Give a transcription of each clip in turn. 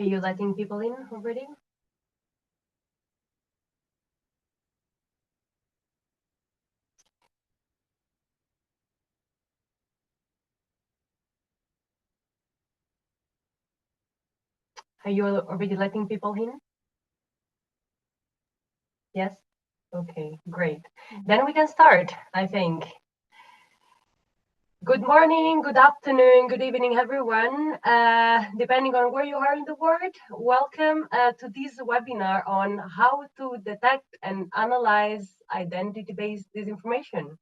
Are you letting people in already? Are you already letting people in? Yes? Okay, great. Then we can start, I think. Good morning, good afternoon, good evening, everyone. Depending on where you are in the world, welcome to this webinar on how to detect and analyze identity-based disinformation.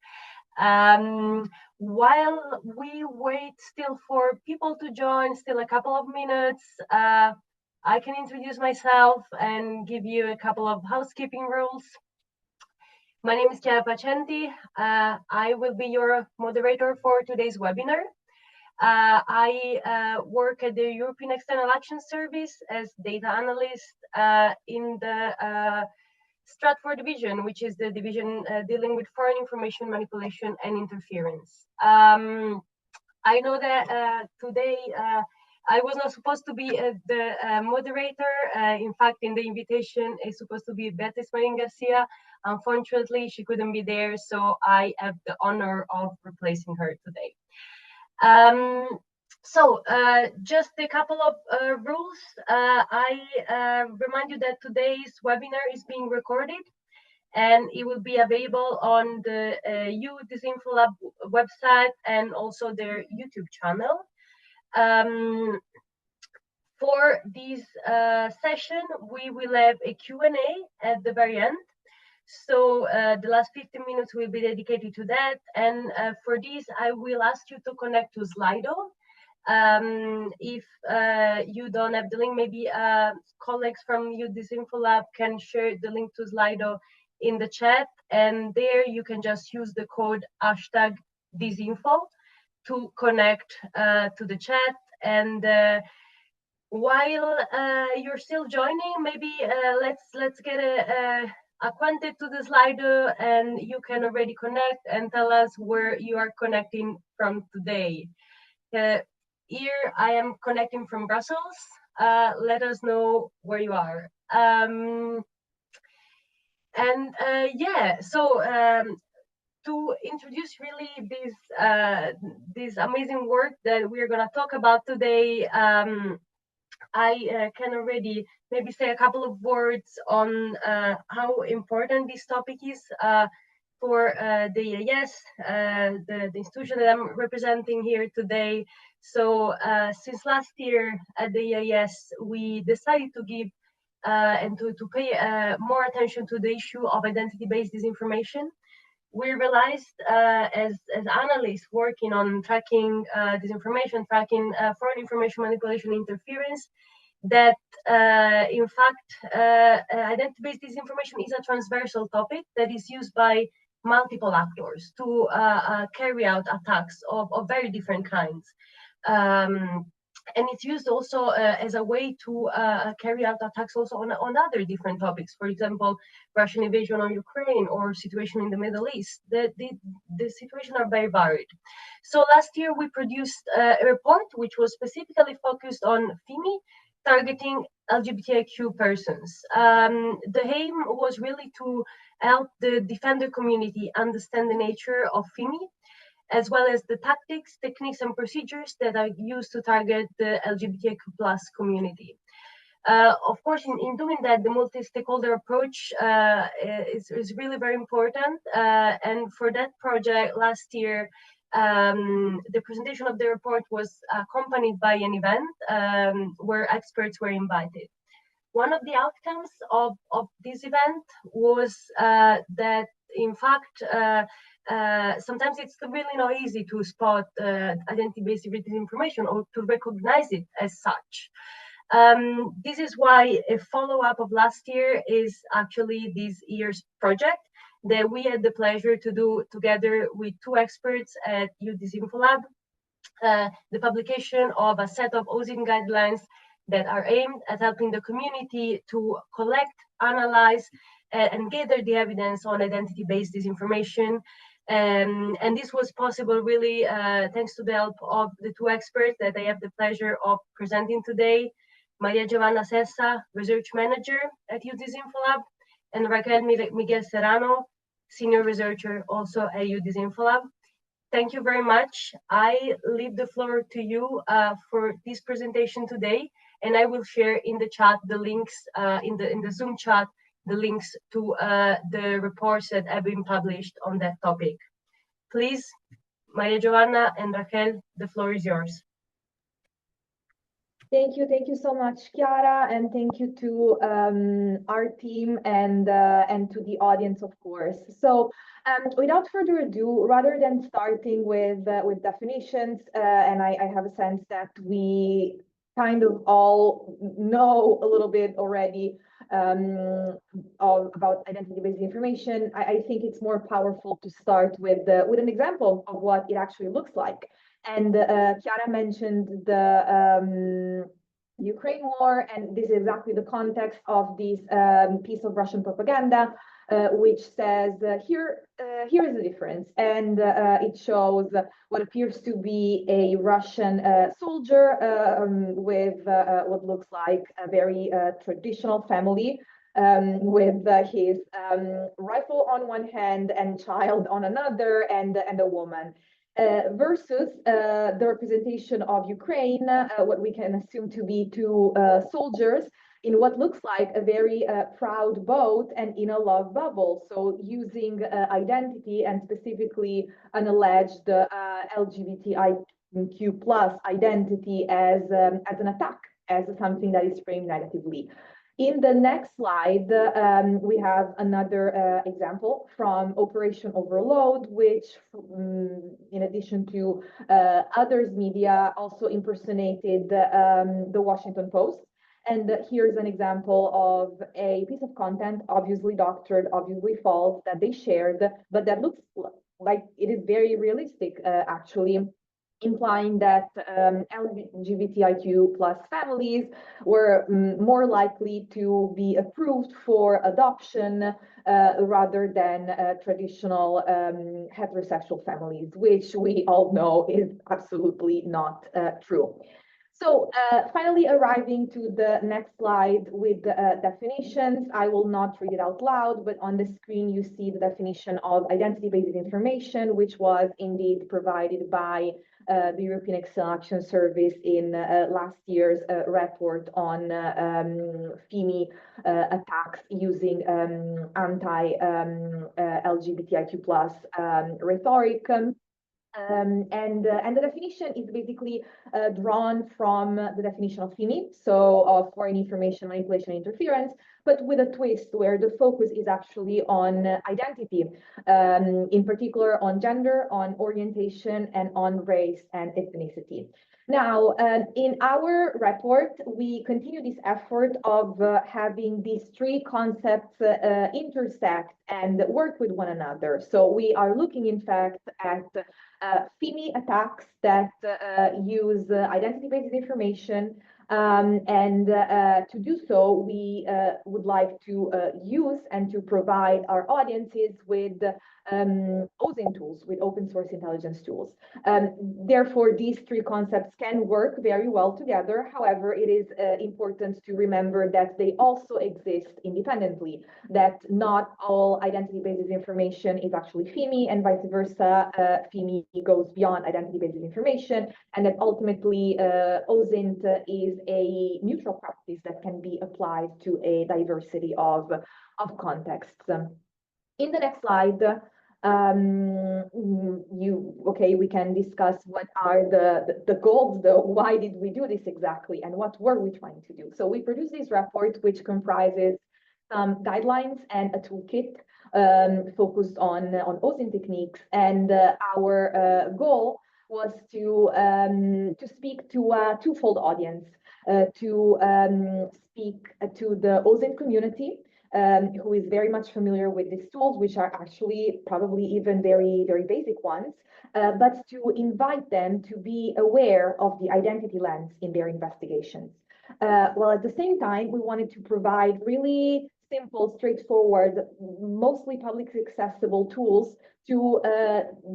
While we wait still for people to join, still a couple of minutes, I can introduce myself and give you a couple of housekeeping rules. My name is Chiara Pacenti. I will be your moderator for today's webinar. I work at the European External Action Service as data analyst in the Stratford division, which is the division dealing with foreign information manipulation and interference. I know that today I was not supposed to be the moderator. In fact, in the invitation, it's supposed to be Beatriz Marin Garcia. Unfortunately, she couldn't be there, so I have the honor of replacing her today. Just a couple of rules. I remind you that today's webinar is being recorded and it will be available on the EU DisinfoLab website and also their YouTube channel. For this session, we will have a Q&A at the very end. So the last 15 minutes will be dedicated to that. And for this, I will ask you to connect to Slido. If you don't have the link, maybe colleagues from EU DisinfoLab can share the link to Slido in the chat. And there you can just use the code #disinfo to connect to the chat. And while you're still joining, maybe let's get acquainted to the Slido, and you can already connect and tell us where you are connecting from today. Here I am connecting from Brussels. Let us know where you are. To introduce really this amazing work that we're going to talk about today, I can already maybe say a couple of words on how important this topic is for the EEAS, the institution that I'm representing here today. So since last year at the EEAS, we decided to give and to pay more attention to the issue of identity-based disinformation. We realized as analysts working on tracking disinformation, tracking foreign information manipulation interference, that in fact identity-based disinformation is a transversal topic that is used by multiple actors to carry out attacks of very different kinds. And it's used also as a way to carry out attacks also on other different topics. For example, Russian invasion on Ukraine or situation in the Middle East. The situation are very varied. So last year we produced a report which was specifically focused on FIMI, targeting LGBTIQ persons. The aim was really to help the defender community understand the nature of FIMI, as well as the tactics, techniques, and procedures that are used to target the LGBTIQ+ community. Of course, in doing that, the multi-stakeholder approach is really very important. And for that project last year, the presentation of the report was accompanied by an event where experts were invited. One of the outcomes of this event was that, in fact, sometimes it's really not easy to spot identity-based disinformation or to recognize it as such. This is why a follow-up of last year is actually this year's project that we had the pleasure to do together with two experts at EU DisinfoLab, the publication of a set of OSINT guidelines that are aimed at helping the community to collect, analyze, and gather the evidence on identity-based disinformation. And this was possible really thanks to the help of the two experts that I have the pleasure of presenting today. Maria Giovanna Sessa, Research Manager at EU DisinfoLab, and Raquel Miguel Serrano, Senior Researcher also at EU DisinfoLab. Thank you very much. I leave the floor to you for this presentation today, and I will share in the chat the links, in the Zoom chat, the links to the reports that have been published on that topic. Please, Maria Giovanna and Raquel, the floor is yours. Thank you so much, Chiara, and thank you to our team and to the audience, of course. So, without further ado, rather than starting with definitions, and I have a sense that we kind of all know a little bit already about identity-based information, I think it's more powerful to start with an example of what it actually looks like. And Chiara mentioned the Ukraine war, and this is exactly the context of this piece of Russian propaganda, which says, here is the difference. And it shows what appears to be a Russian soldier with what looks like a very traditional family, with his rifle on one hand and child on another, and a woman. Versus the representation of Ukraine, what we can assume to be two soldiers in what looks like a very proud boat and in a love bubble. So using identity and specifically an alleged LGBTIQ plus identity as an attack, as something that is framed negatively. In the next slide, we have another example from Operation Overload, which, in addition to others media, also impersonated the Washington Post. And here's an example of a piece of content, obviously doctored, obviously false, that they shared, but that looks like it is very realistic, actually, implying that LGBTIQ plus families were more likely to be approved for adoption rather than traditional heterosexual families, which we all know is absolutely not true. So finally arriving to the next slide with definitions. I will not read it out loud, but on the screen you see the definition of identity-based information, which was indeed provided by the European External Action Service in last year's report on FIMI attacks using anti-LGBTIQ plus rhetoric. And the definition is basically drawn from the definition of FIMI, so of foreign information manipulation and interference, but with a twist where the focus is actually on identity, in particular on gender, on orientation, and on race and ethnicity. Now, in our report, we continue this effort of having these three concepts intersect and work with one another. So we are looking, in fact, at FIMI attacks that use identity-based information, and to do so, we would like to use and to provide our audiences with OSINT tools, with open source intelligence tools. Therefore, these three concepts can work very well together. However, it is important to remember that they also exist independently, that not all identity-based information is actually FIMI, and vice versa. FIMI goes beyond identity-based information, and that ultimately OSINT is a neutral practice that can be applied to a diversity of contexts. In the next slide, we can discuss what are the goals, though. Why did we do this exactly, and what were we trying to do? So we produced this report, which comprises some guidelines and a toolkit focused on OSINT techniques, and our goal was to speak to a twofold audience, to speak to the OSINT community, who is very much familiar with these tools, which are actually probably even very, very basic ones, but to invite them to be aware of the identity lens in their investigations. While at the same time, we wanted to provide really simple, straightforward, mostly publicly accessible tools to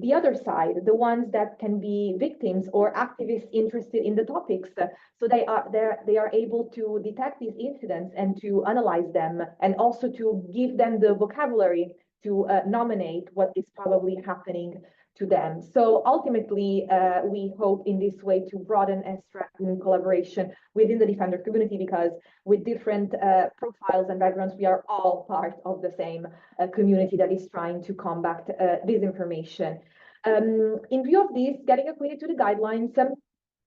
the other side, the ones that can be victims or activists interested in the topics. So they are able to detect these incidents and to analyze them, and also to give them the vocabulary to nominate what is probably happening to them. So ultimately, we hope in this way to broaden and strengthen collaboration within the Defender community, because with different profiles and backgrounds, we are all part of the same community that is trying to combat disinformation. In view of this, getting acquainted to the guidelines,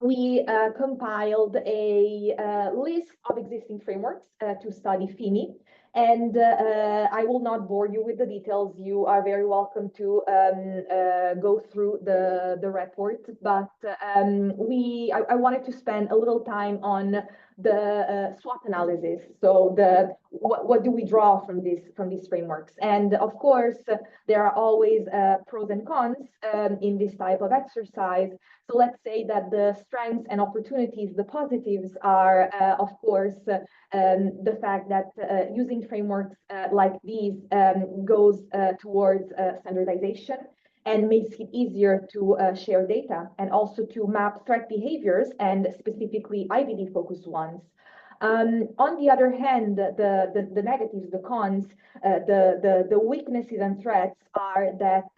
we compiled a list of existing frameworks to study FIMI. And I will not bore you with the details. You are very welcome to go through the report. But I wanted to spend a little time on the SWOT analysis. So what do we draw from these frameworks? And of course, there are always pros and cons in this type of exercise. So let's say that the strengths and opportunities, the positives are, of course, the fact that using frameworks like these goes towards standardization and makes it easier to share data, and also to map threat behaviors, and specifically IBD-focused ones. On the other hand, the negatives, the cons, the weaknesses and threats are that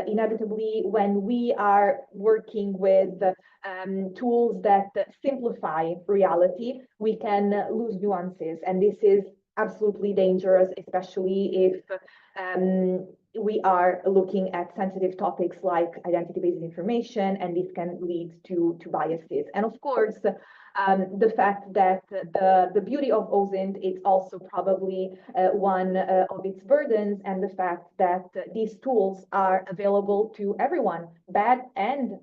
inevitably, when we are working with tools that simplify reality, we can lose nuances, and this is absolutely dangerous, especially if we are looking at sensitive topics like identity-based information, and this can lead to biases. And of course, the fact that the beauty of OSINT is also probably one of its burdens, and the fact that these tools are available to everyone, bad and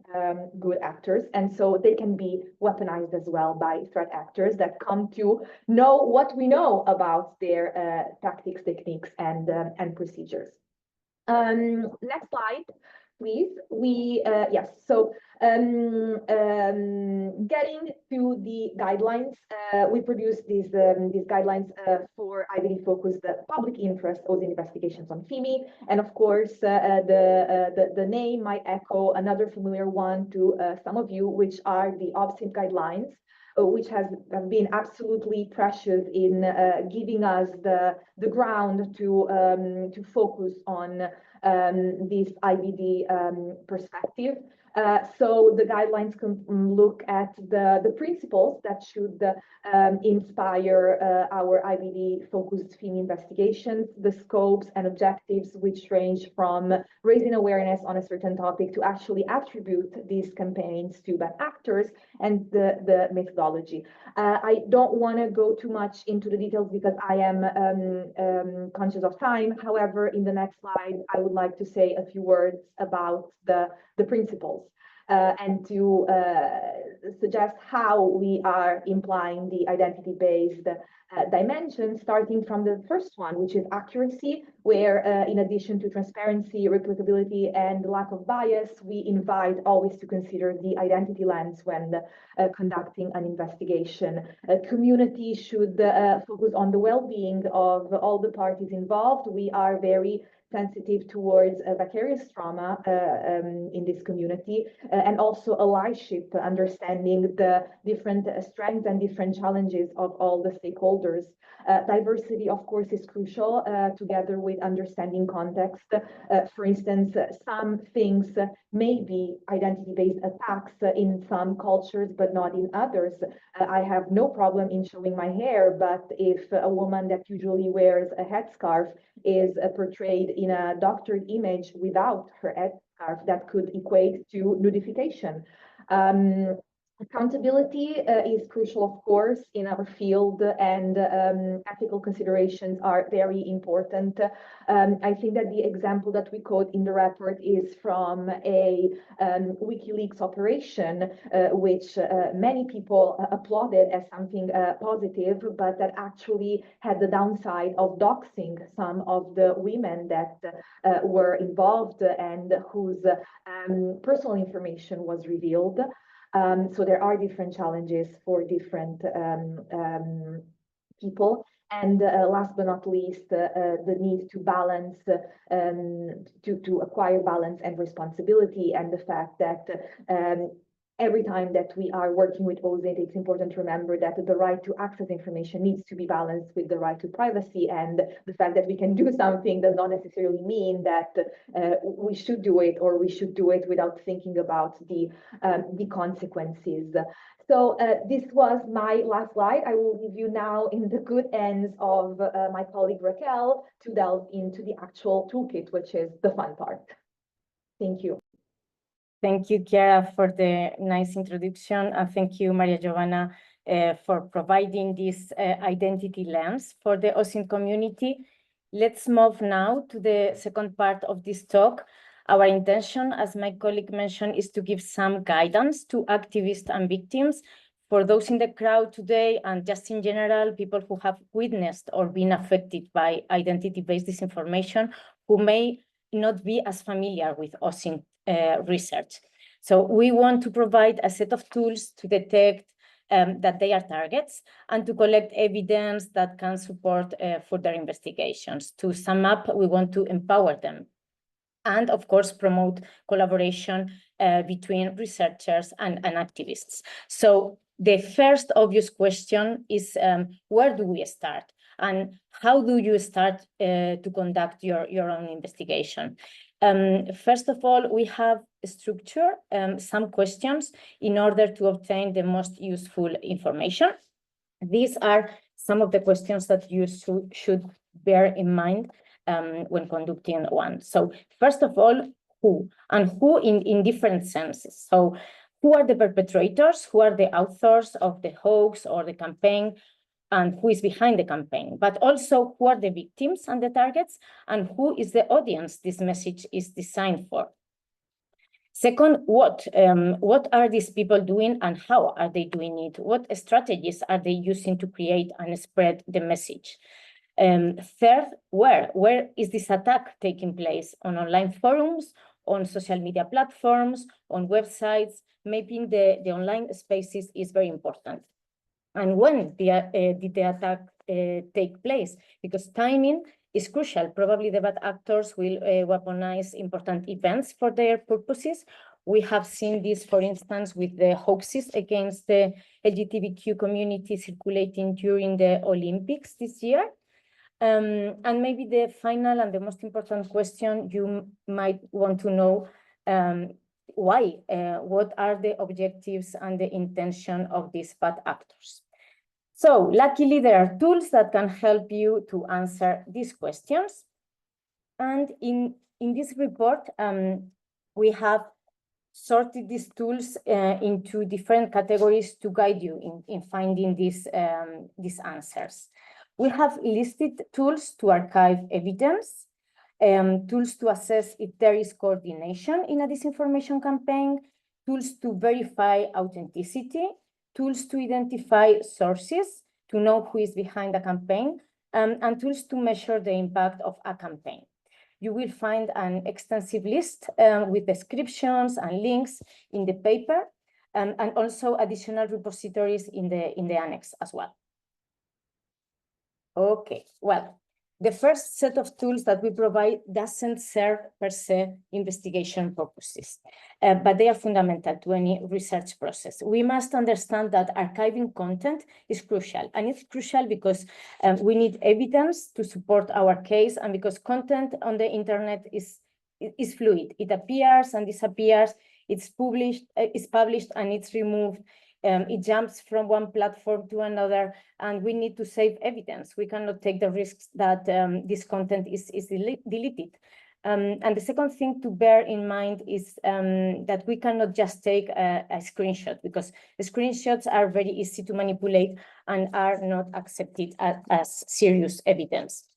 good actors, and so they can be weaponized as well by threat actors that come to know what we know about their tactics, techniques, and procedures. Next slide, please. Yes, so getting to the guidelines, we produced these guidelines for IBD-focused public interest OSINT investigations on FIMI, and of course the name might echo another familiar one to some of you, which are the OSINT guidelines, which have been absolutely precious in giving us the ground to focus on this IBD perspective. So the guidelines can look at the principles that should inspire our IBD-focused FIMI investigations, the scopes and objectives, which range from raising awareness on a certain topic to actually attribute these campaigns to bad actors, and the methodology. I don't want to go too much into the details because I am conscious of time. However, in the next slide, I would like to say a few words about the principles and to suggest how we are implying the identity-based dimension, starting from the first one, which is accuracy, where in addition to transparency, replicability, and lack of bias, we invite always to consider the identity lens when conducting an investigation. A community should focus on the well-being of all the parties involved. We are very sensitive towards vicarious trauma in this community, and also allyship, understanding the different strengths and different challenges of all the stakeholders. Diversity, of course, is crucial, together with understanding context. For instance, some things may be identity-based attacks in some cultures, but not in others. I have no problem in showing my hair, but if a woman that usually wears a headscarf is portrayed in a doctored image without her headscarf, that could equate to nudification. Accountability is crucial, of course, in our field, and ethical considerations are very important. I think that the example that we quote in the report is from a WikiLeaks operation, which many people applauded as something positive, but that actually had the downside of doxing some of the women that were involved and whose personal information was revealed. So there are different challenges for different people. And last but not least, the need to balance, to acquire balance and responsibility, and the fact that every time that we are working with OSINT, it's important to remember that the right to access information needs to be balanced with the right to privacy, and the fact that we can do something does not necessarily mean that we should do it, or we should do it without thinking about the consequences. So this was my last slide. I will leave you now in the good hands of my colleague Raquel to delve into the actual toolkit, which is the fun part. Thank you. Thank you, Chiara, for the nice introduction, and thank you, Maria Giovanna, for providing this identity lens for the OSINT community. Let's move now to the second part of this talk. Our intention, as my colleague mentioned, is to give some guidance to activists and victims. For those in the crowd today, and just in general, people who have witnessed or been affected by identity-based disinformation, who may not be as familiar with OSINT research. So we want to provide a set of tools to detect that they are targets and to collect evidence that can support further investigations. To sum up, we want to empower them and, of course, promote collaboration between researchers and activists. So the first obvious question is, where do we start? And how do you start to conduct your own investigation? First of all, we have structured some questions in order to obtain the most useful information. These are some of the questions that you should bear in mind when conducting one. So first of all, who? And who in different senses. So who are the perpetrators? Who are the authors of the hoax or the campaign? And who is behind the campaign? But also, who are the victims and the targets? And who is the audience this message is designed for? Second, what are these people doing and how are they doing it? What strategies are they using to create and spread the message? Third, where is this attack taking place? On online forums, on social media platforms, on websites? Mapping the online spaces is very important. And when did the attack take place? Because timing is crucial. Probably the bad actors will weaponize important events for their purposes. We have seen this, for instance, with the hoaxes against the LGBTQ community circulating during the Olympics this year. And maybe the final and the most important question you might want to know, why? What are the objectives and the intention of these bad actors? So luckily, there are tools that can help you to answer these questions. And in this report, we have sorted these tools into different categories to guide you in finding these answers. We have listed tools to archive evidence, tools to assess if there is coordination in a disinformation campaign, tools to verify authenticity, tools to identify sources, to know who is behind a campaign, and tools to measure the impact of a campaign. You will find an extensive list with descriptions and links in the paper, and also additional repositories in the annex as well. Okay, well, the first set of tools that we provide doesn't serve per se investigation purposes, but they are fundamental to any research process. We must understand that archiving content is crucial, and it's crucial because we need evidence to support our case, and because content on the internet is fluid. It appears and disappears, it's published and it's removed. It jumps from one platform to another, and we need to save evidence. We cannot take the risks that this content is deleted. And the second thing to bear in mind is that we cannot just take a screenshot, because the screenshots are very easy to manipulate and are not accepted as serious evidence.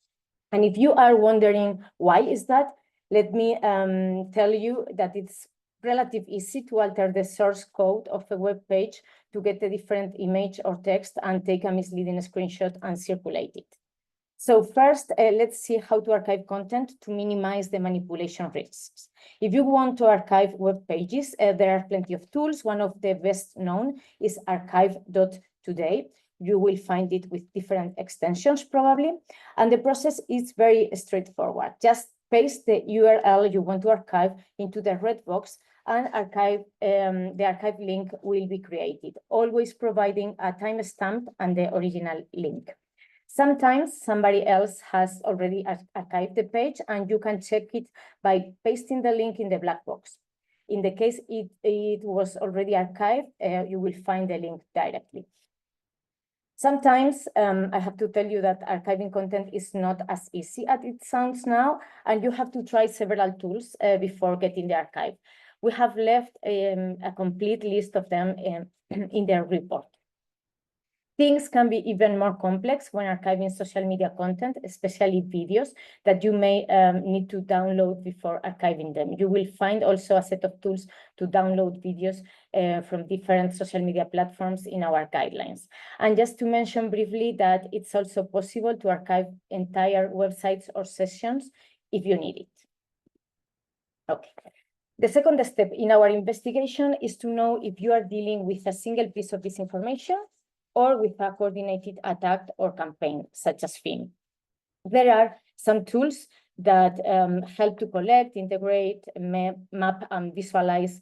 And if you are wondering why is that, let me tell you that it's relatively easy to alter the source code of a web page to get a different image or text and take a misleading screenshot and circulate it. So first, let's see how to archive content to minimize the manipulation risks. If you want to archive web pages, there are plenty of tools. One of the best known is archive.today, you will find it with different extensions probably. And the process is very straightforward. Just paste the URL you want to archive into the red box, and the archive link will be created, always providing a timestamp and the original link. Sometimes somebody else has already archived the page, and you can check it by pasting the link in the black box. In the case it was already archived, you will find the link directly. Sometimes I have to tell you that archiving content is not as easy as it sounds now, and you have to try several tools before getting the archive. We have left a complete list of them in the report. Things can be even more complex when archiving social media content, especially videos that you may need to download before archiving them. You will find also a set of tools to download videos from different social media platforms in our guidelines. And just to mention briefly that it's also possible to archive entire websites or sessions if you need it. Okay. The second step in our investigation is to know if you are dealing with a single piece of disinformation or with a coordinated attack or campaign, such as FIMI. There are some tools that help to collect, integrate, map, and visualize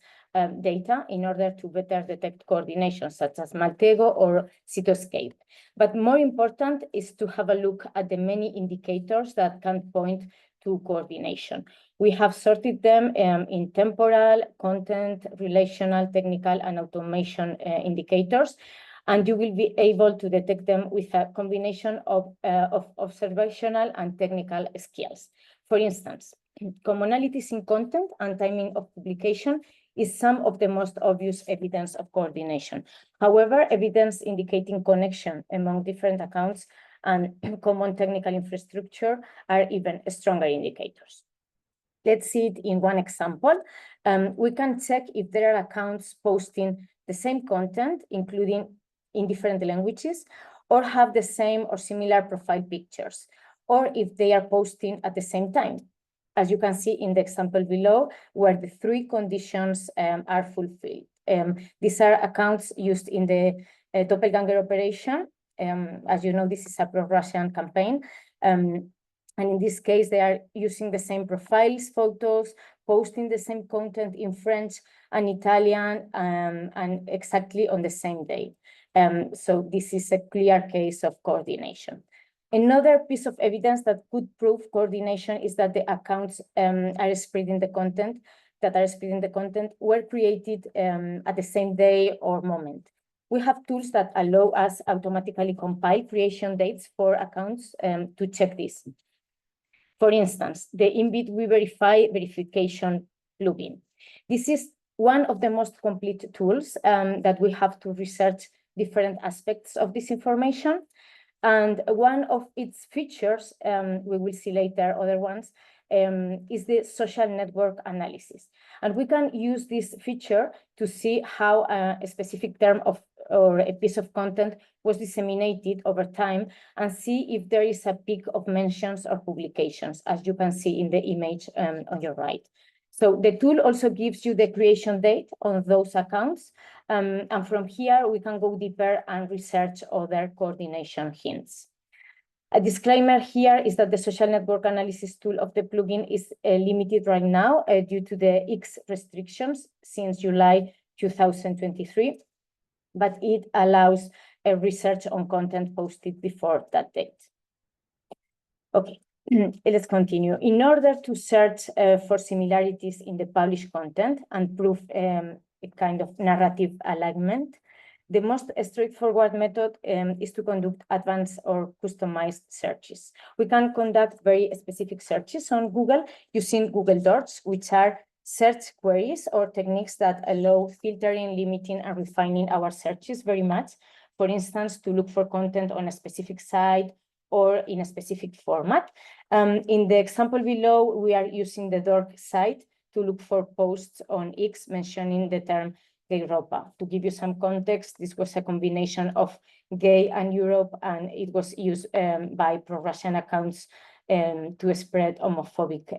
data in order to better detect coordination, such as Maltego or Cytoscape. But more important is to have a look at the many indicators that can point to coordination. We have sorted them in temporal, content, relational, technical, and automation indicators, and you will be able to detect them with a combination of observational and technical skills. For instance, commonalities in content and timing of publication is some of the most obvious evidence of coordination. However, evidence indicating connection among different accounts and common technical infrastructure are even stronger indicators. Let's see it in one example. We can check if there are accounts posting the same content, including in different languages, or have the same or similar profile pictures, or if they are posting at the same time, as you can see in the example below, where the three conditions are fulfilled. These are accounts used in the doppelganger operation. As you know, this is a pro-Russian campaign. And in this case, they are using the same profiles, photos, posting the same content in French and Italian, and exactly on the same day. So this is a clear case of coordination. Another piece of evidence that could prove coordination is that the accounts are spreading the content, were created at the same day or moment. We have tools that allow us automatically compile creation dates for accounts to check this. For instance, the InVid We Verify verification plugin. This is one of the most complete tools that we have to research different aspects of disinformation. And one of its features, we will see later other ones, is the social network analysis. And we can use this feature to see how a specific term or a piece of content was disseminated over time and see if there is a peak of mentions or publications, as you can see in the image on your right. So the tool also gives you the creation date on those accounts. And from here, we can go deeper and research other coordination hints. A disclaimer here is that the social network analysis tool of the plugin is limited right now due to the X restrictions since July 2023, but it allows a research on content posted before that date. Okay. Let's continue. In order to search for similarities in the published content and prove a kind of narrative alignment, the most straightforward method is to conduct advanced or customized searches. We can conduct very specific searches on Google using Google Dots, which are search queries or techniques that allow filtering, limiting, and refining our searches very much. For instance, to look for content on a specific site or in a specific format. In the example below, we are using the DORC site to look for posts on X mentioning the term gay Europa. To give you some context, this was a combination of gay and Europe, and it was used by pro-Russian accounts to spread homophobic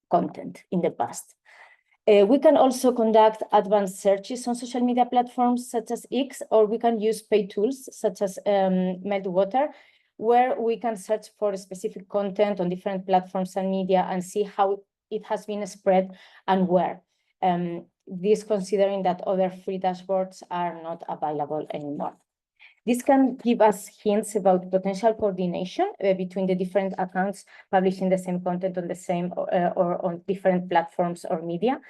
content in the past. We can also conduct advanced searches on social media platforms such as X, or we can use paid tools such as Meltwater, where we can search for specific content on different platforms and media and see how it has been spread and where. This considering that other free dashboards are not available anymore. This can give us hints about potential coordination between the different accounts publishing the same content on the same or on different platforms or media.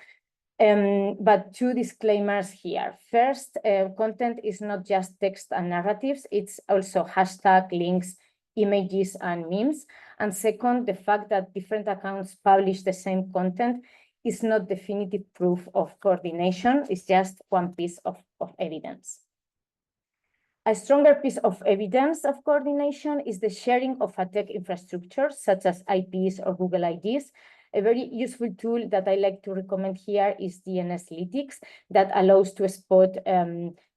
But two disclaimers here. First, content is not just text and narratives, it's also hashtag, links, images, and memes. And second, the fact that different accounts publish the same content is not definitive proof of coordination, it's just one piece of evidence. A stronger piece of evidence of coordination is the sharing of a tech infrastructure, such as IPs or Google IDs. A very useful tool that I like to recommend here is DNSlytics, that allows to spot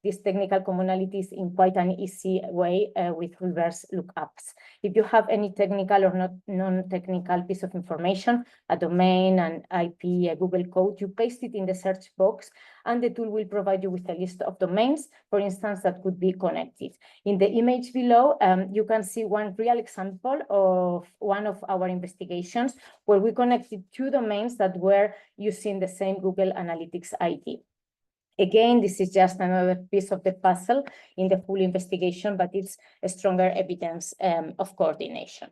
these technical commonalities in quite an easy way with reverse lookups. If you have any technical or non-technical piece of information, a domain, an IP, a Google code, you paste it in the search box, and the tool will provide you with a list of domains, for instance, that could be connected. In the image below, you can see one real example of one of our investigations where we connected two domains that were using the same Google Analytics ID. Again, this is just another piece of the puzzle in the full investigation, but it's a stronger evidence of coordination.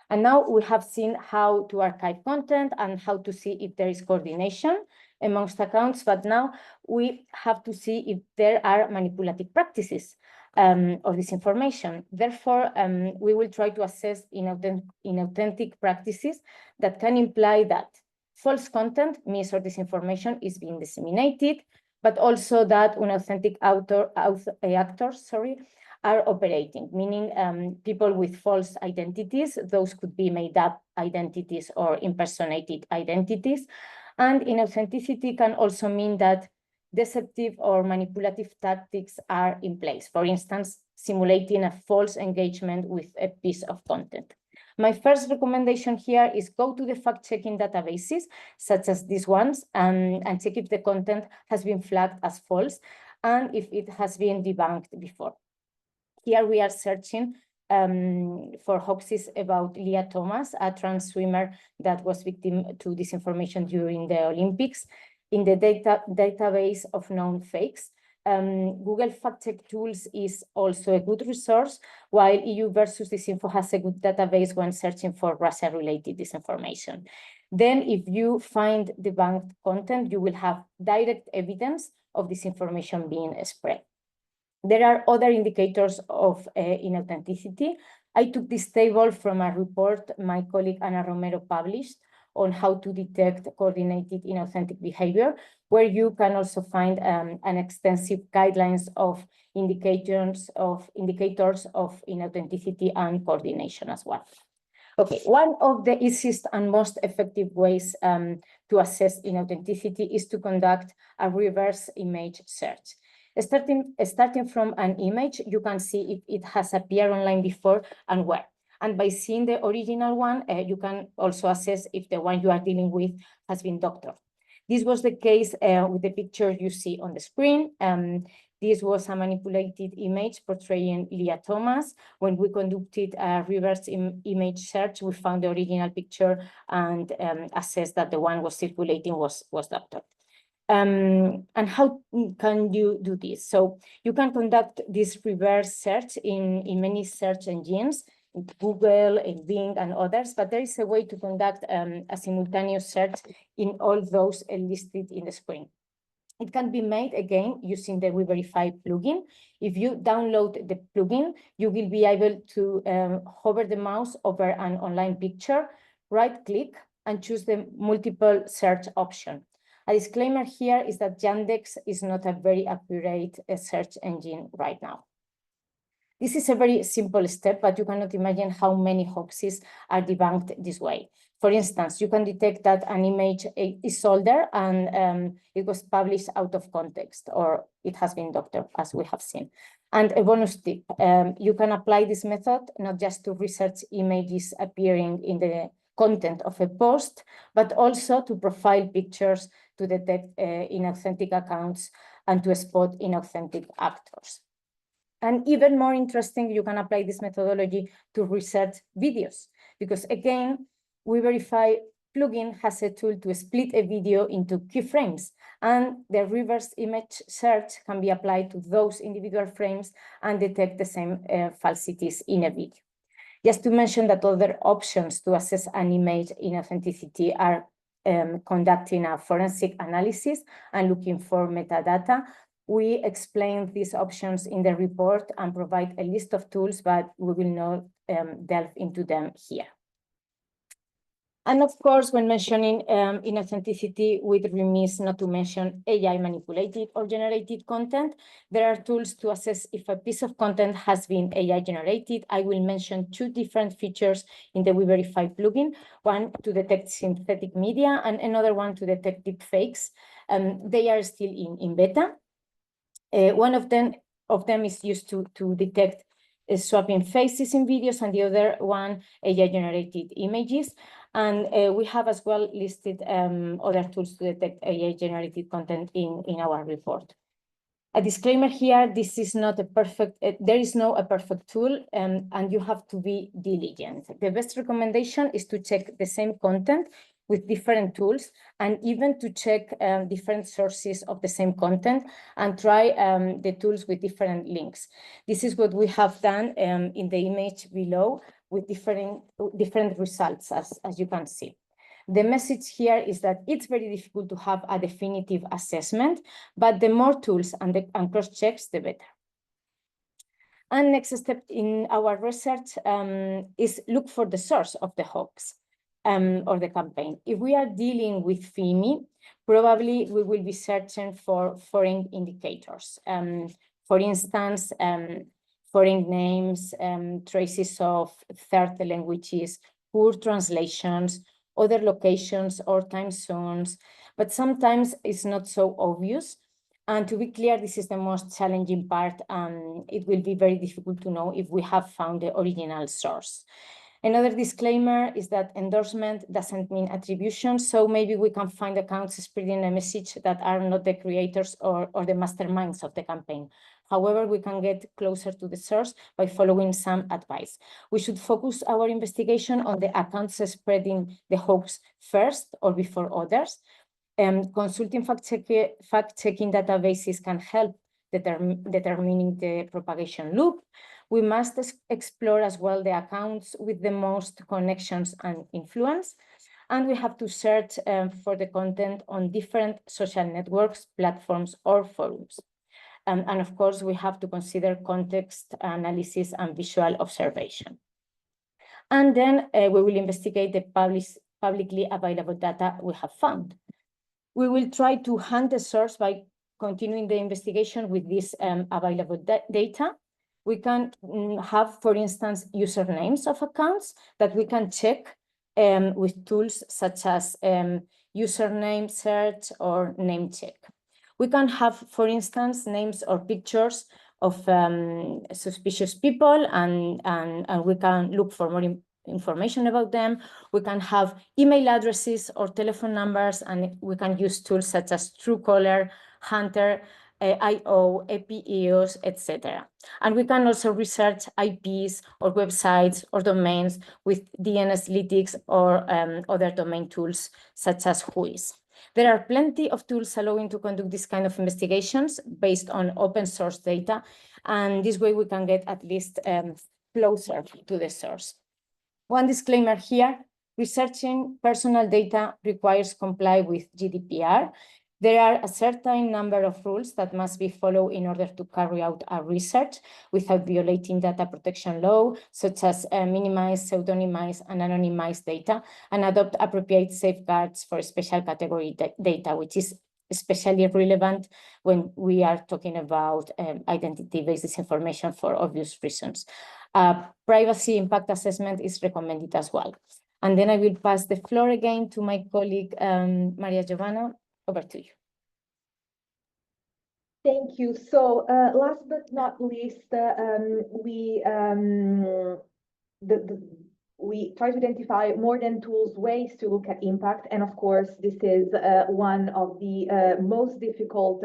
And now we have seen how to archive content and how to see if there is coordination amongst accounts, but now we have to see if there are manipulative practices or disinformation. Therefore, we will try to assess inauthentic practices that can imply that false content, mis or disinformation is being disseminated, but also that unauthentic actors are operating, meaning people with false identities. Those could be made up identities or impersonated identities. And inauthenticity can also mean that deceptive or manipulative tactics are in place. For instance, simulating a false engagement with a piece of content. My first recommendation here is go to the fact-checking databases, such as these ones, and check if the content has been flagged as false and if it has been debunked before. Here we are searching for hoaxes about Lia Thomas, a trans swimmer that was victim to disinformation during the Olympics. In the database of known fakes, Google Fact Check Tools is also a good resource, while EU versus Disinfo has a good database when searching for Russia-related disinformation. Then if you find debunked content, you will have direct evidence of disinformation being spread. There are other indicators of inauthenticity. I took this table from a report my colleague Ana Romero published on how to detect coordinated inauthentic behavior, where you can also find an extensive guidelines of indicators of inauthenticity and coordination as well. Okay, one of the easiest and most effective ways to assess inauthenticity is to conduct a reverse image search. Starting from an image, you can see if it has appeared online before and where. And by seeing the original one, you can also assess if the one you are dealing with has been doctored. This was the case with the picture you see on the screen. This was a manipulated image portraying Lia Thomas. When we conducted a reverse image search, we found the original picture and assessed that the one was circulating was doctored. And how can you do this? So you can conduct this reverse search in many search engines, Google, in Bing, and others, but there is a way to conduct a simultaneous search in all those listed in the screen. It can be made, again, using the WeVerify plugin. If you download the plugin, you will be able to hover the mouse over an online picture, right-click, and choose the multiple search option. A disclaimer here is that Yandex is not a very accurate search engine right now. This is a very simple step, but you cannot imagine how many hoaxes are debunked this way. For instance, you can detect that an image is older and it was published out of context, or it has been doctored, as we have seen. And a bonus tip, you can apply this method not just to research images appearing in the content of a post, but also to profile pictures to detect inauthentic accounts and to spot inauthentic actors. And even more interesting, you can apply this methodology to research videos, because again, We Verify plugin has a tool to split a video into keyframes, and the reverse image search can be applied to those individual frames and detect the same falsities in a video. Just to mention that other options to assess an image inauthenticity are conducting a forensic analysis and looking for metadata. We explain these options in the report and provide a list of tools, but we will not delve into them here. And of course, when mentioning inauthenticity, we remiss not to mention AI manipulated or generated content. There are tools to assess if a piece of content has been AI generated. I will mention two different features in the We Verify plugin, one to detect synthetic media and another one to detect deepfakes. They are still in beta. One of them is used to detect swapping faces in videos, and the other one AI-generated images. And we have as well listed other tools to detect AI-generated content in our report. A disclaimer here, this is not a perfect, there is no a perfect tool, and you have to be diligent. The best recommendation is to check the same content with different tools, and even to check different sources of the same content and try the tools with different links. This is what we have done in the image below with different results, as you can see. The message here is that it's very difficult to have a definitive assessment, but the more tools and cross-checks, the better. And next step in our research is look for the source of the hoax or the campaign. If we are dealing with FIMI, probably we will be searching for foreign indicators. For instance, foreign names, traces of third languages, poor translations, other locations or time zones, but sometimes it's not so obvious. And to be clear, this is the most challenging part. It will be very difficult to know if we have found the original source. Another disclaimer is that endorsement doesn't mean attribution, so maybe we can find accounts spreading a message that are not the creators or the masterminds of the campaign. However, we can get closer to the source by following some advice. We should focus our investigation on the accounts spreading the hoax first or before others. Consulting fact-checking databases can help determining the propagation loop. We must explore as well the accounts with the most connections and influence. And we have to search for the content on different social networks, platforms, or forums. And of course, we have to consider context analysis and visual observation. And then we will investigate the publicly available data we have found. We will try to hunt the source by continuing the investigation with this available data. We can have, for instance, usernames of accounts that we can check with tools such as username search or name check. We can have, for instance, names or pictures of suspicious people, and we can look for more information about them. We can have email addresses or telephone numbers, and we can use tools such as Truecaller, Hunter, IO, EEAS, etc. And we can also research IPs or websites or domains with DNSlytics or other domain tools such as Whois. There are plenty of tools allowing to conduct this kind of investigations based on open source data, and this way we can get at least closer to the source. One disclaimer here, researching personal data requires comply with GDPR. There are a certain number of rules that must be followed in order to carry out a research without violating data protection law, such as minimize, pseudonymize, and anonymize data, and adopt appropriate safeguards for special category data, which is especially relevant when we are talking about identity-based disinformation for obvious reasons. Privacy impact assessment is recommended as well. And then I will pass the floor again to my colleague, Maria Giovanna. Over to you. Thank you. So last but not least, we try to identify more than tools, ways to look at impact. And of course, this is one of the most difficult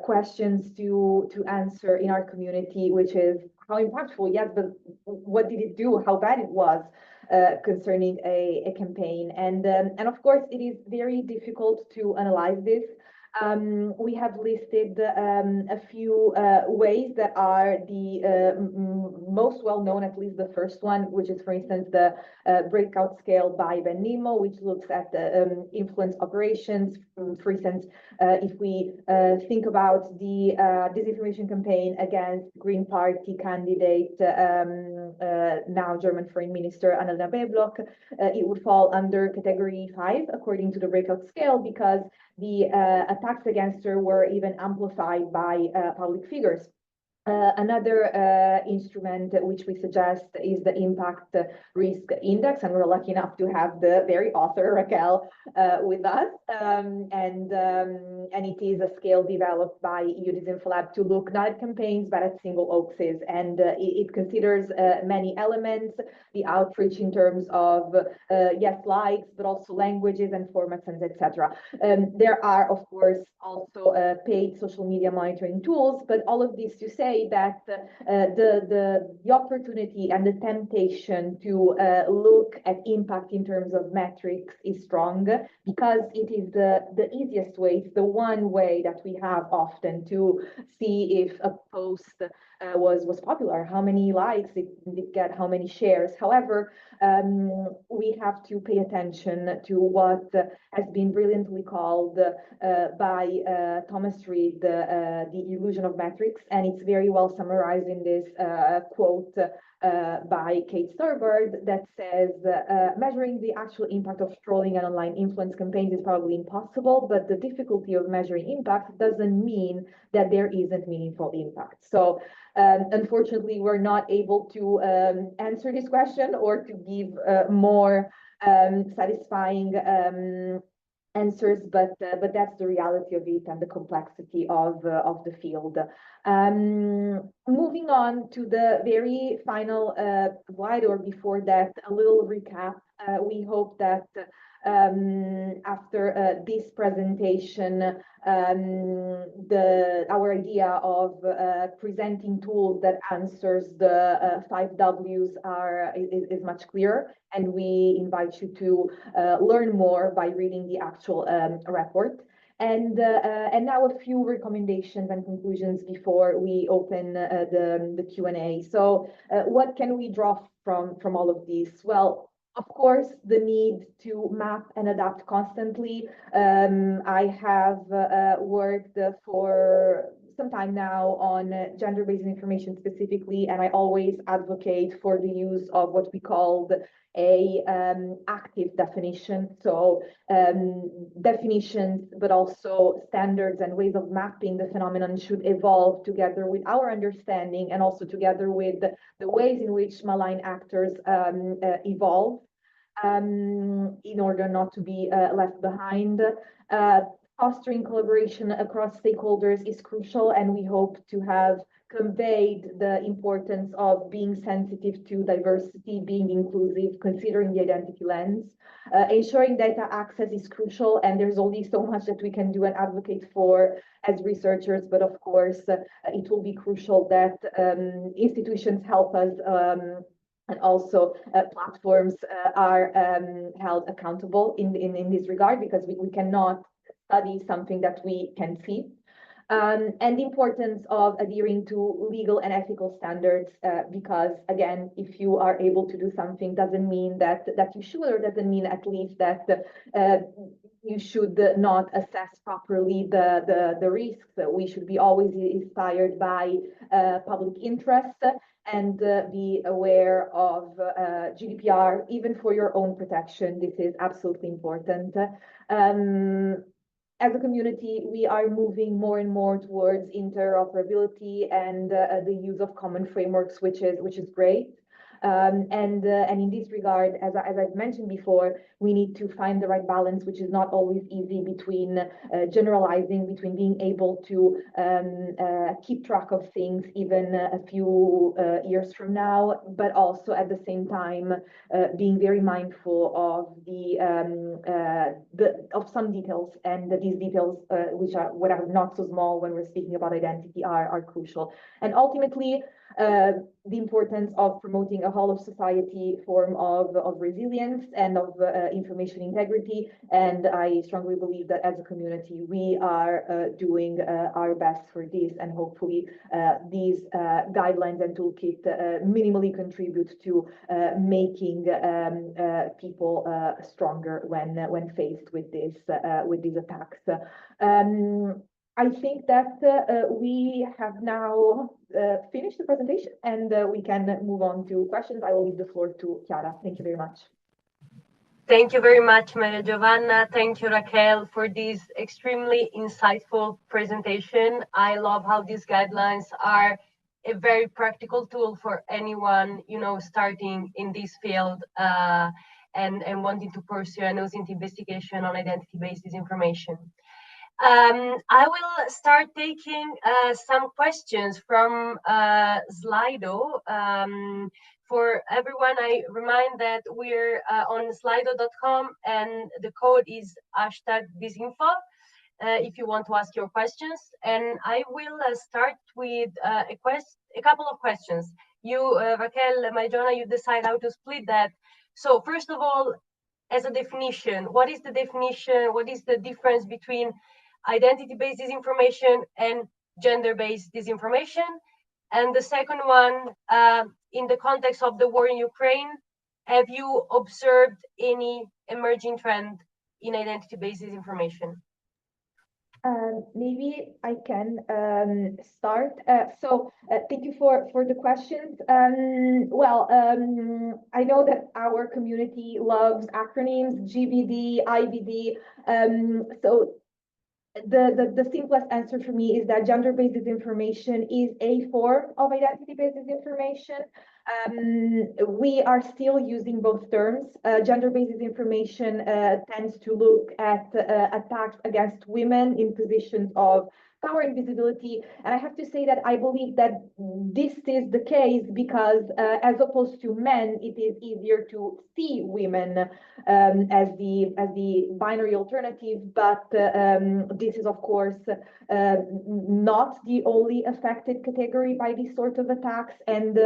questions to answer in our community, which is how impactful, yes, but what did it do, how bad it was concerning a campaign. And of course, it is very difficult to analyze this. We have listed a few ways that are the most well known, at least the first one, which is, for instance, the breakout scale by Ben Nemo, which looks at the influence operations. For instance, if we think about the disinformation campaign against Green Party candidate, now German Foreign Minister Annalena Baerbock, it would fall under category 5 according to the breakout scale, because the attacks against her were even amplified by public figures. Another instrument which we suggest is the impact risk index, and we're lucky enough to have the very author Raquel with us, and it is a scale developed by EU DisinfoLab to look not at campaigns but at single hoaxes, and it considers many elements, the outreach in terms of yes, likes, but also languages and formats, and etc. There are, of course, also paid social media monitoring tools, but all of this to say that the opportunity and the temptation to look at impact in terms of metrics is strong, because it is the easiest way, it's the one way that we have often to see if a post was popular, how many likes it get, how many shares. However, we have to pay attention to what has been brilliantly called by Thomas Reid the illusion of metrics, and it's very well summarized in this quote by Kate Starbird that says, measuring the actual impact of trolling and online influence campaigns is probably impossible, but the difficulty of measuring impact doesn't mean that there isn't meaningful impact. So unfortunately, we're not able to answer this question or to give more satisfying answers, but that's the reality of it and the complexity of the field. Moving on to the very final slide, or before that, a little recap. We hope that after this presentation, our idea of presenting tools that answers the 5 W's is much clearer, and we invite you to learn more by reading the actual report. And now a few recommendations and conclusions before we open the Q&A. So what can we draw from all of this? Well, of course, the need to map and adapt constantly. I have worked for some time now on gender-based information specifically, and I always advocate for the use of what we call a active definition. So definitions, but also standards and ways of mapping the phenomenon should evolve together with our understanding, and also together with the ways in which malign actors evolve, in order not to be left behind. Fostering collaboration across stakeholders is crucial, and we hope to have conveyed the importance of being sensitive to diversity, being inclusive, considering the identity lens. Ensuring data access is crucial, and there's only so much that we can do and advocate for as researchers, but of course, it will be crucial that institutions help us, and also platforms are held accountable in this regard, because we cannot study something that we can see. And the importance of adhering to legal and ethical standards, because again, if you are able to do something, doesn't mean that you should, or doesn't mean at least that you should not assess properly the risks. We should be always inspired by public interest, and be aware of GDPR, even for your own protection. This is absolutely important. As a community, we are moving more and more towards interoperability and the use of common frameworks, which is great. And in this regard, as I've mentioned before, we need to find the right balance, which is not always easy, between generalizing, between being able to keep track of things even a few years from now, but also at the same time being very mindful of of some details, and these details, which are whatever not so small when we're speaking about identity, are crucial. And ultimately, the importance of promoting a whole of society form of resilience and of information integrity. And I strongly believe that as a community, we are doing our best for this, and hopefully these guidelines and toolkit minimally contribute to making people stronger when faced with these attacks. I think that we have now finished the presentation, and we can move on to questions. I will leave the floor to Chiara. Thank you very much. Thank you very much, Maria Giovanna. Thank you, Raquel, for this extremely insightful presentation. I love how these guidelines are a very practical tool for anyone, starting in this field and wanting to pursue an OSINT investigation on identity-based disinformation. I will start taking some questions from Slido. For everyone, I remind that we're on slido.com, and the code is #disinfo if you want to ask your questions. And I will start with a couple of questions. You, Raquel, Marijona, you decide how to split that. So first of all, as a definition, what is the definition? What is the difference between identity-based disinformation and gender-based disinformation? And the second one, in the context of the war in Ukraine, have you observed any emerging trend in identity-based disinformation? Maybe I can start. Thank you for the questions. I know that our community loves acronyms, GBD, IBD. So the simplest answer for me is that gender-based disinformation is a form of identity-based disinformation. We are still using both terms. Gender-based disinformation tends to look at attacks against women in positions of power and visibility. And I have to say that I believe that this is the case because as opposed to men, it is easier to see women as the binary alternative. But this is, of course, not the only affected category by these sort of attacks. And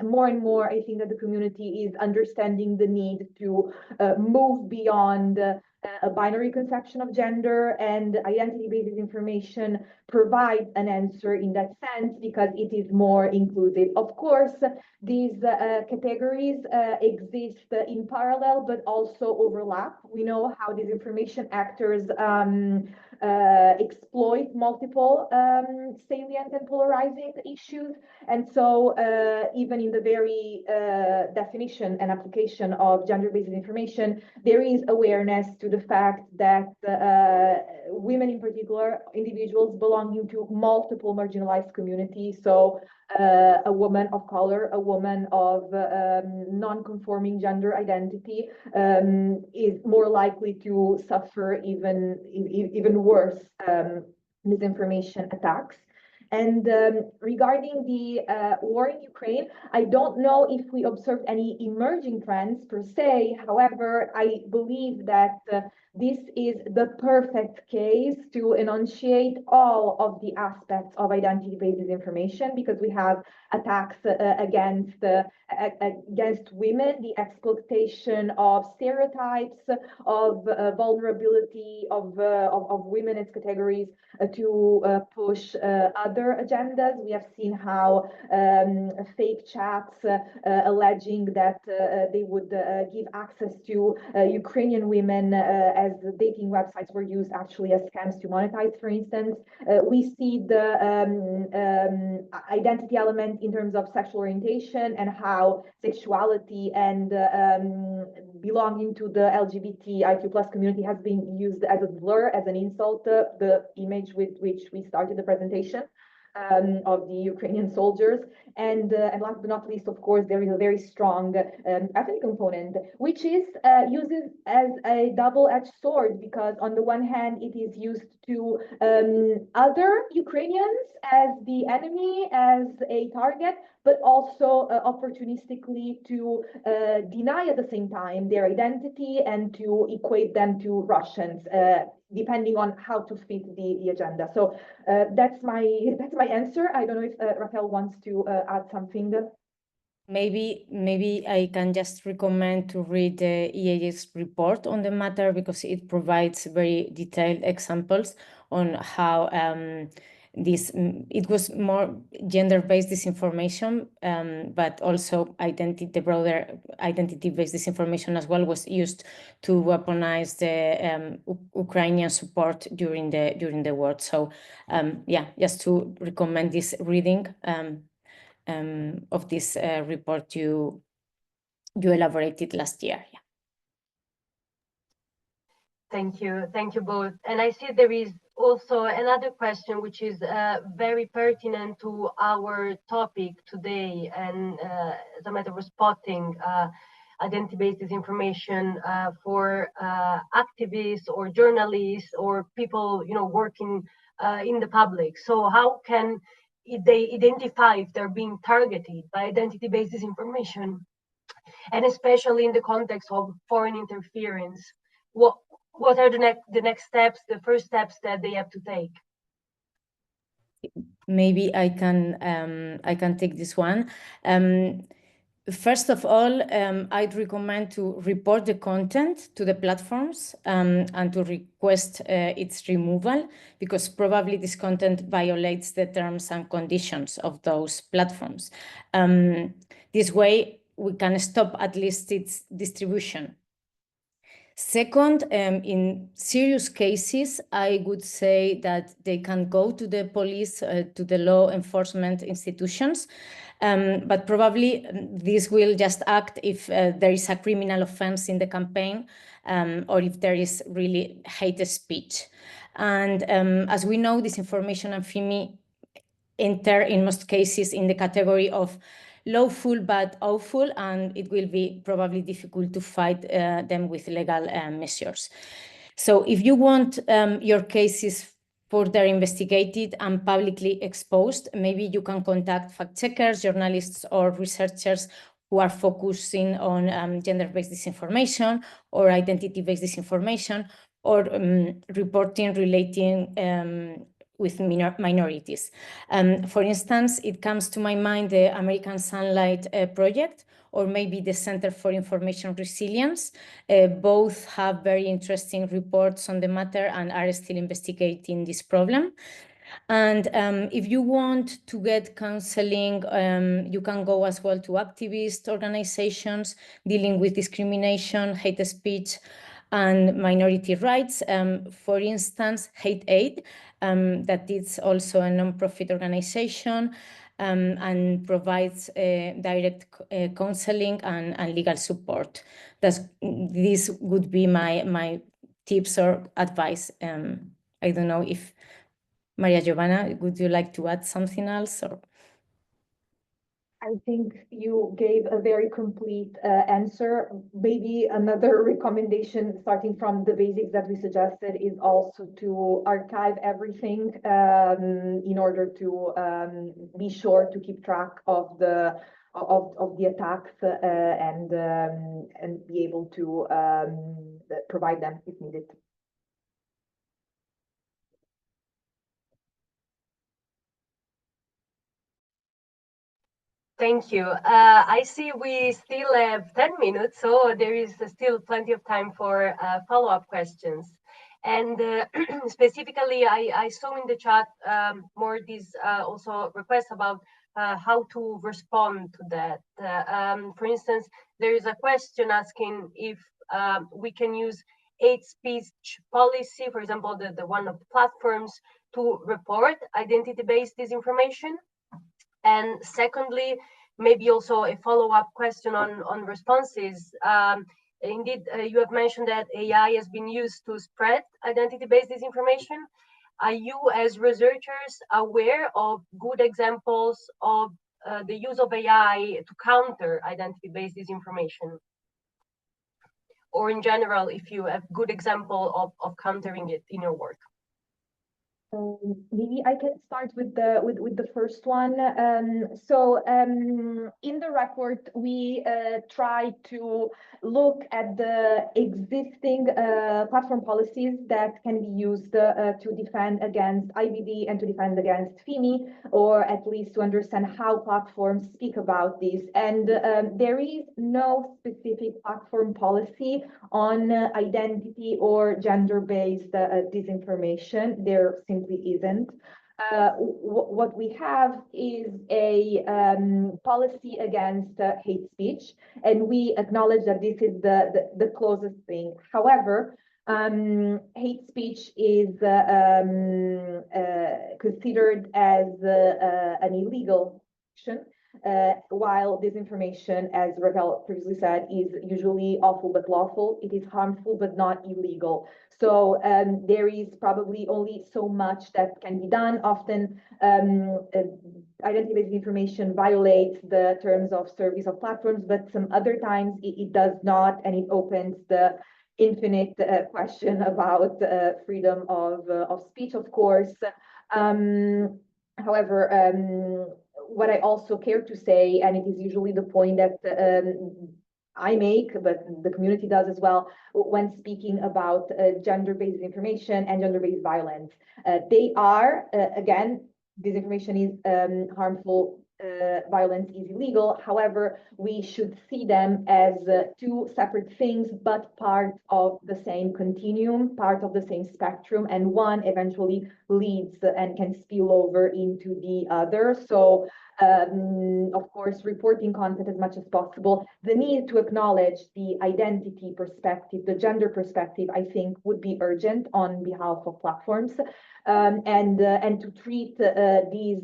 more, I think that the community is understanding the need to move beyond a binary conception of gender, and identity-based disinformation provides an answer in that sense because it is more inclusive. Of course, these categories exist in parallel, but also overlap. We know how disinformation actors exploit multiple salient and polarizing issues. And so even in the very definition and application of gender-based disinformation, there is awareness to the fact that women in particular, individuals belonging to multiple marginalized communities, so a woman of color, a woman of non-conforming gender identity is more likely to suffer even worse misinformation attacks. And regarding the war in Ukraine, I don't know if we observed any emerging trends per se. However, I believe that this is the perfect case to enunciate all of the aspects of identity-based disinformation, because we have attacks against women, the exploitation of stereotypes, of vulnerability of women as categories to push other agendas. We have seen how fake chats alleging that they would give access to Ukrainian women as dating websites were used actually as scams to monetize, for instance. We see the identity element in terms of sexual orientation and how sexuality and belonging to the LGBTIQ+ community has been used as a blur, as an insult, the image with which we started the presentation. of the Ukrainian soldiers. And last but not least, of course, there is a very strong ethnic component, which is used as a double-edged sword, because on the one hand, it is used to other Ukrainians as the enemy, as a target, but also opportunistically to deny at the same time their identity and to equate them to Russians, depending on how to fit the agenda. So that's my answer. I don't know if Raquel wants to add something. Maybe I can just recommend to read the EEAS report on the matter, because it provides very detailed examples on how it was more gender-based disinformation, but also the broader identity-based disinformation as well was used to weaponize the Ukrainian support during the war. So yeah, just to recommend this reading of this report you elaborated last year. Yeah. Thank you both. And I see there is also another question which is very pertinent to our topic today, and as a matter of spotting identity-based disinformation for activists or journalists or people working in the public. So how can they identify if they're being targeted by identity-based disinformation, and especially in the context of foreign interference? What are the next steps, the first steps that they have to take? Maybe I can take this one. First of all, I'd recommend to report the content to the platforms and to request its removal, because probably this content violates the terms and conditions of those platforms. This way, we can stop at least its distribution. Second, in serious cases, I would say that they can go to the police, to the law enforcement institutions, but probably this will just act if there is a criminal offense in the campaign, or if there is really hate speech. And as we know, disinformation and FIMI enter in most cases in the category of lawful but awful, and it will be probably difficult to fight them with legal measures. So if you want your cases further investigated and publicly exposed, maybe you can contact fact-checkers, journalists, or researchers who are focusing on gender-based disinformation or identity-based disinformation, or reporting relating with minorities. For instance, it comes to my mind the American Sunlight Project, or maybe the Center for Information Resilience. Both have very interesting reports on the matter and are still investigating this problem. And if you want to get counseling, you can go as well to activist organizations dealing with discrimination, hate speech, and minority rights. For instance, Hate Aid, that is also a non-profit organization and provides direct counseling and legal support. This would be my tips or advice. I don't know if Maria Giovanna, would you like to add something else? Or? I think you gave a very complete answer. Maybe another recommendation, starting from the basics that we suggested, is also to archive everything in order to be sure to keep track of the attacks and be able to provide them if needed. Thank you. I see we still have 10 minutes, so there is still plenty of time for follow-up questions. And specifically, I saw in the chat more these also requests about how to respond to that. For instance, there is a question asking if we can use hate speech policy, for example, the one of the platforms, to report identity-based disinformation. And secondly, maybe also a follow-up question on responses. Indeed, you have mentioned that AI has been used to spread identity-based disinformation. are you as researchers aware of good examples of the use of AI to counter identity-based disinformation? Or in general, if you have good example of countering it in your work? Maybe I can start with the first one. In the report, we try to look at the existing platform policies that can be used to defend against IBD and to defend against FIMI, or at least to understand how platforms speak about this. And there is no specific platform policy on identity or gender-based disinformation. There simply isn't. What we have is a policy against hate speech, and we acknowledge that this is the closest thing. However, hate speech is considered as an illegal action, while disinformation, as Raquel previously said, is usually awful but lawful. It is harmful but not illegal. So there is probably only so much that can be done. Often identity-based information violates the terms of service of platforms, but some other times it does not, and it opens the infinite question about freedom of speech, of course. However, what I also care to say, and it is usually the point that I make, but the community does as well, when speaking about gender-based information and gender-based violence. They are, again, disinformation is harmful, violence is illegal. However, we should see them as two separate things, but part of the same continuum, part of the same spectrum, and one eventually leads and can spill over into the other. So, of course, reporting content as much as possible. The need to acknowledge the identity perspective, the gender perspective, I think would be urgent on behalf of platforms. And to treat these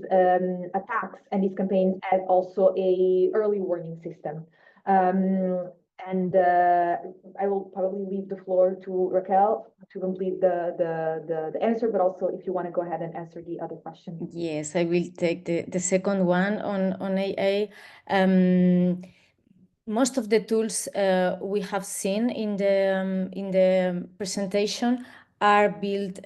attacks and these campaigns as also a early warning system. I will probably leave the floor to Raquel to complete the answer, but also if you want to go ahead and answer the other question. Yes, I will take the second one on AA. Most of the tools we have seen in the presentation are based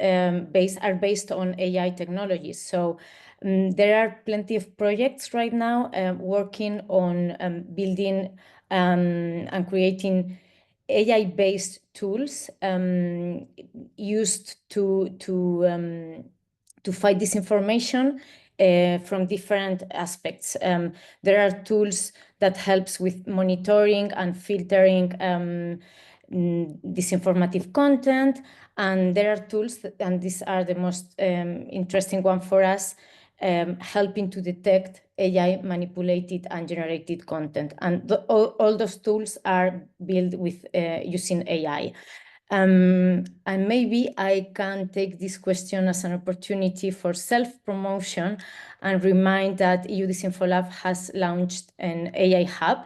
on AI technologies. So there are plenty of projects right now working on building and creating AI-based tools used to fight disinformation from different aspects. There are tools that helps with monitoring and filtering disinformative content, and there are tools that, and these are the most interesting one for us, helping to detect AI manipulated and generated content, and all those tools are built with using AI. And maybe I can take this question as an opportunity for self-promotion and remind that EU DisinfoLab has launched an AI hub.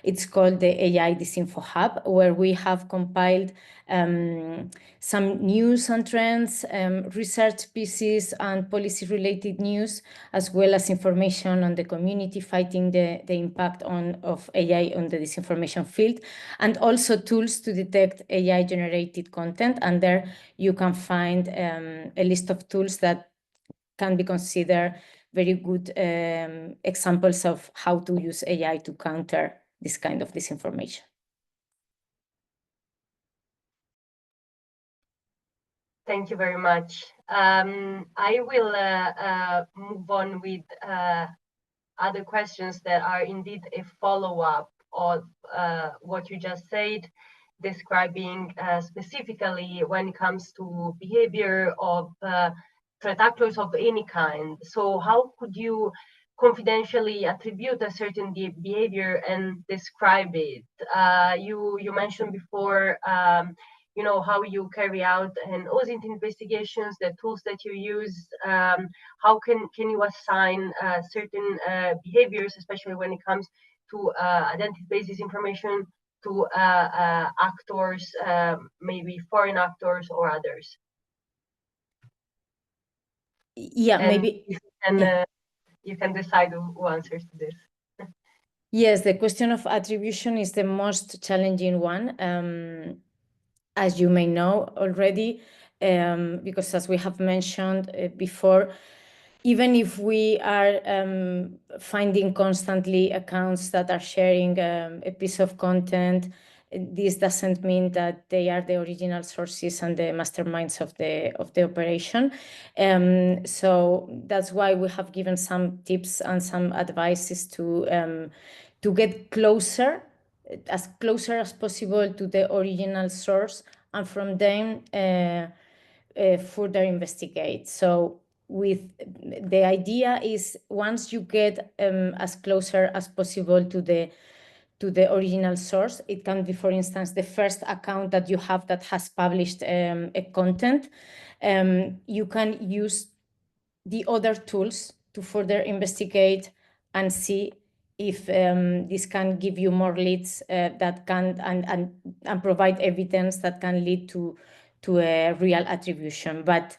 It's called the AI DisinfoHub, where we have compiled some news and trends, research pieces and policy-related news, as well as information on the community fighting the impact of AI on the disinformation field, and also tools to detect AI-generated content. And there you can find a list of tools that can be considered very good examples of how to use AI to counter this kind of disinformation. Thank you very much. I will move on with other questions that are indeed a follow-up of what you just said, describing specifically when it comes to behavior of threat actors of any kind. So how could you confidentially attribute a certain behavior and describe it? You mentioned before, you know, how you carry out an OSINT investigations, the tools that you use. How can you assign certain behaviors, especially when it comes to identity-based disinformation, to actors, maybe foreign actors or others? Yeah, And maybe. you can decide who answers to this. Yes, the question of attribution is the most challenging one, as you may know already, because as we have mentioned before, even if we are finding constantly accounts that are sharing a piece of content, this doesn't mean that they are the original sources and the masterminds of the operation. So that's why we have given some tips and some advices to get closer as possible to the original source, and from them further investigate. So the idea is, once you get as closer as possible to the original source, it can be, for instance, the first account that you have that has published a content. You can use the other tools to further investigate and see if this can give you more leads that can and provide evidence that can lead to a real attribution. But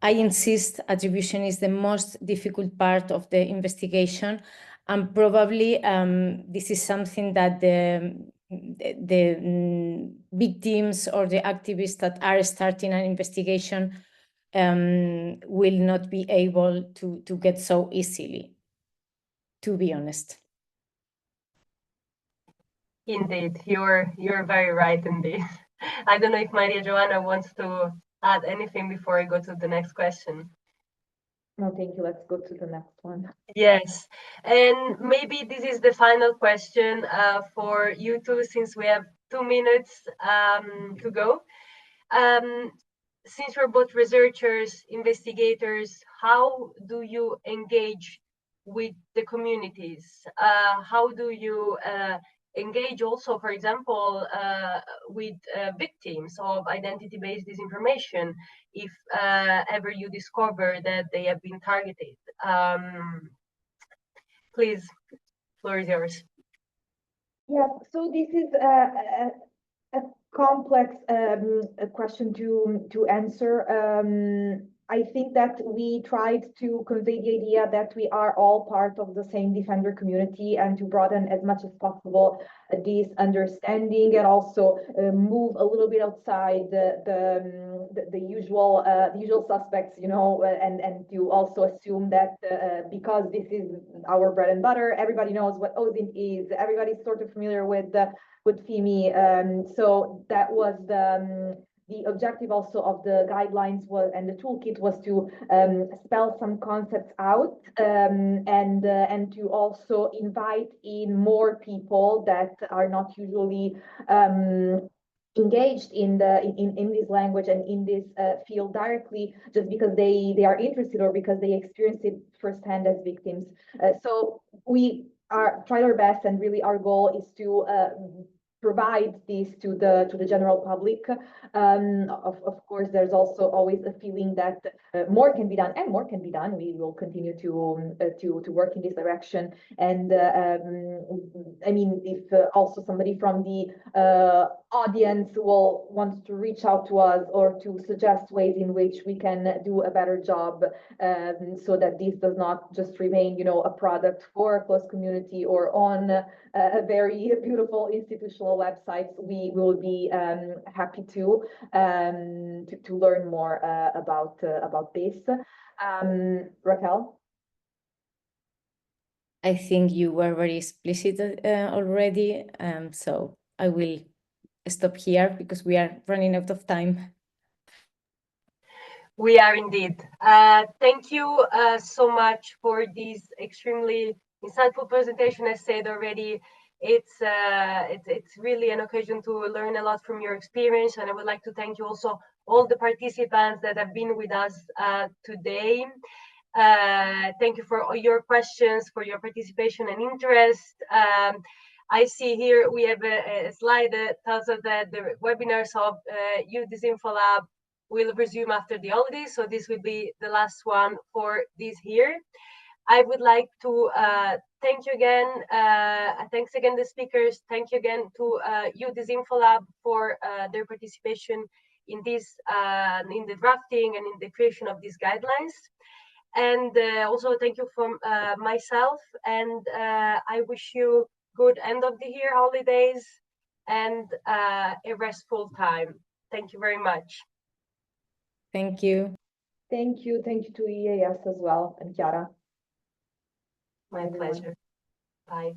I insist, attribution is the most difficult part of the investigation, and probably this is something that the victims or the activists that are starting an investigation will not be able to get so easily, to be honest. Indeed, you're very right in this. I don't know if Maria Giovanna wants to add anything before I go to the next question. No, thank you. Let's go to the next one. Yes, and maybe this is the final question for you two, since we have 2 minutes to go. Since you're both researchers, investigators, how do you engage with the communities? How do you engage also, for example, with victims of identity-based disinformation, if ever you discover that they have been targeted? Please, floor is yours. Yeah, so this is a complex question to answer. I think that we tried to convey the idea that we are all part of the same defender community, and to broaden as much as possible this understanding, and also move a little bit outside the usual suspects, you know, and to also assume that because this is our bread and butter, everybody knows what OSINT is, everybody's sort of familiar with FIMI. So that was the objective also of the guidelines was, and the toolkit was to spell some concepts out, and to also invite in more people that are not usually engaged in this language and in this field directly, just because they are interested or because they experience it firsthand as victims. So we tried our best, and really our goal is to provide this to the general public. Of course, there's also always a feeling that more can be done, and more can be done. We will continue to work in this direction. And I mean, if also somebody from the audience will want to reach out to us or to suggest ways in which we can do a better job, so that this does not just remain, you know, a product for a close community or on a very beautiful institutional websites, we will be happy to learn more about this. Raquel? I think you were very explicit already, so I will stop here because we are running out of time. We are indeed. Thank you so much for this extremely insightful presentation. As said already, it's really an occasion to learn a lot from your experience, and I would like to thank you also all the participants that have been with us today. Thank you for all your questions, for your participation and interest. I see here we have a slide that tells us that the webinars of EU DisinfoLab will resume after the holidays, so this will be the last one for this year. I would like to thank you again. Thanks again the speakers. Thank you again to EU DisinfoLab for their participation in this in the drafting and in the creation of these guidelines. And also thank you from myself, and I wish you good end of the year holidays and a restful time. Thank you very much. Thank you. Thank you to EEAS as well, and Chiara. My pleasure. Bye.